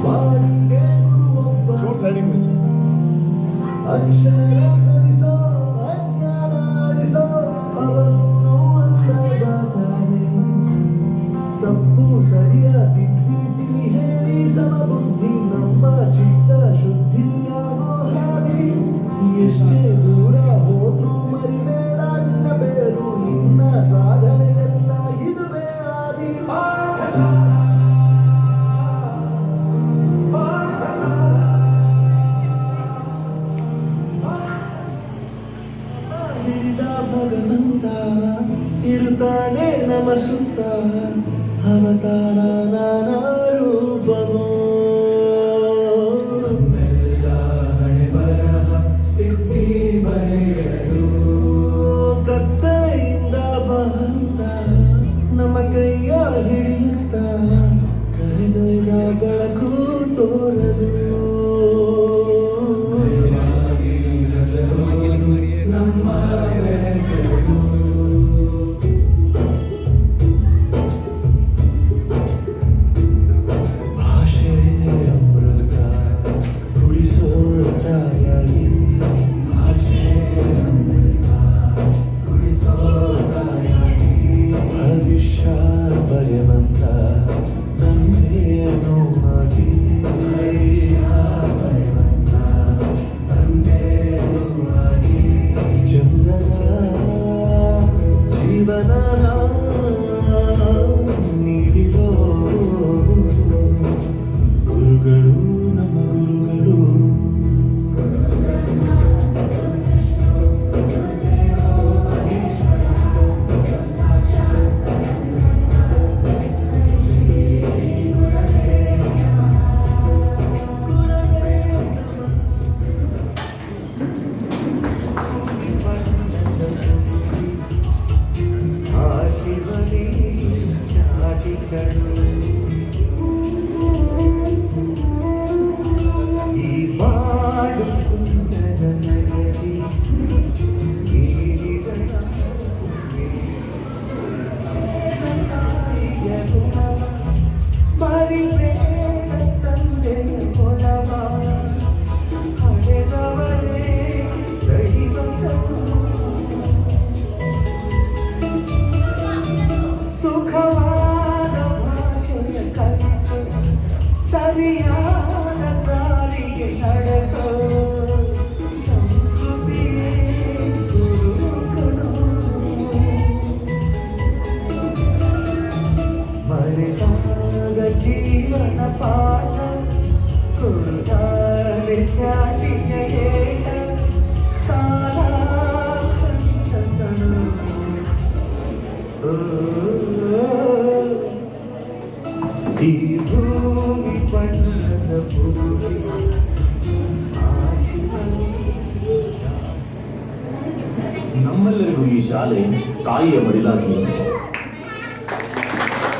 ಬಾಡಿಗೆ ಗುರುವೊಬ್ಬ ಚೋರ್ ಸೈಡಿಂಗ್ ಅಕ್ಷರ ಕಲಿಸೋ ಅಜ್ಞಾನ ಅಳಿಸೋ ಅವನು ಅನ್ನದಾತಾನೆ ತಪ್ಪು ಸರಿಯ ತಿದ್ದಿ ತಿಳಿ ಹೇಳಿ ಸಮಬುದ್ಧಿ ನಮ್ಮ ಚಿತ್ತ ಶುದ್ಧಿಯಾಗೋ ಹಾದಿ ಎಷ್ಟೇ ದೂರ ಹೋದ್ರೂ ಮರಿಬೇಡ ನಿನ್ನ ಬೇರು ನಿನ್ನ ಸಾಧನೆಗೆಲ್ಲ ಇದುವೇ ಆದಿ ಹಿಡಿದ ಭಗವಂತ ಇರುತ್ತಾನೆ ನಮ ಸುತ್ತ ಅವತಾರ ನಾನಾ ರೂಪವೋ ಮೆಲ್ಲ ಹಣೆ ಬರಹ ತಿದ್ದಿ ಬರೆಯಲು ಕತ್ತಲೆಯಿಂದ ಬಂದ ನಮ್ಮ ಕೈಯ ಹಿಡಿಯುತ್ತ ಕರೆದೊಯ್ದ ಬೆಳಕು ತೋರಲು ನಮ್ಮ ಬೆಳೆಸಲು ಭಾಷೆ ಅಮೃತ ಉಳಿಸೋ ತಾಯಾಗಿ ಭಾಷೆ ಅಮೃತ ಉಳಿಸೋ ತಾಯಾಗಿ ಭವಿಷ್ಯ ಬರೆವಂತ ತಂದೆಯನ್ನು ಆಗಿ ಬರೆವಂತ ತಂದೆಯನ್ನು ಆಗಿ ಚಂದನ ಜೀವನ ನೀಡಿರೋ ಗುರುಗಳು ನಮ್ಮ ಗುರುಗಳು ಶಿವನೇ ಚಾಟಿಗಳು ಈ ಬಾಡು ಸುಂದರ ನಗರಿ ಮರಿಬೇಡ ತಂದೆಯ ಕೊಲವ ಹಳೆದವರೇ ದೈವತವು ಸುಖವಾದ ಭಾಷೆಯ ಕಲಿಸು ಸರಿಯಾದ ದಾರಿಗೆ ನಡೆಸೋ ಸಂಸ್ಕೃತಿಯೇ ಗುರುಗಳು ಮರೆತಾಗ ಜೀವನ ಪಾಠ ಕುರುದಾರೆ ಜಾತಿಯ ಏಟ ಕಾಲಾಕ್ಷಂತನು ಈ ಭೂಮಿ ಬಣ್ಣದ ಭೂಮಿ ನಮ್ಮೆಲ್ಲರಿಗೂ ಈ ಶಾಲೆ ತಾಯಿಯ ಮಡಿಲಾಗಿ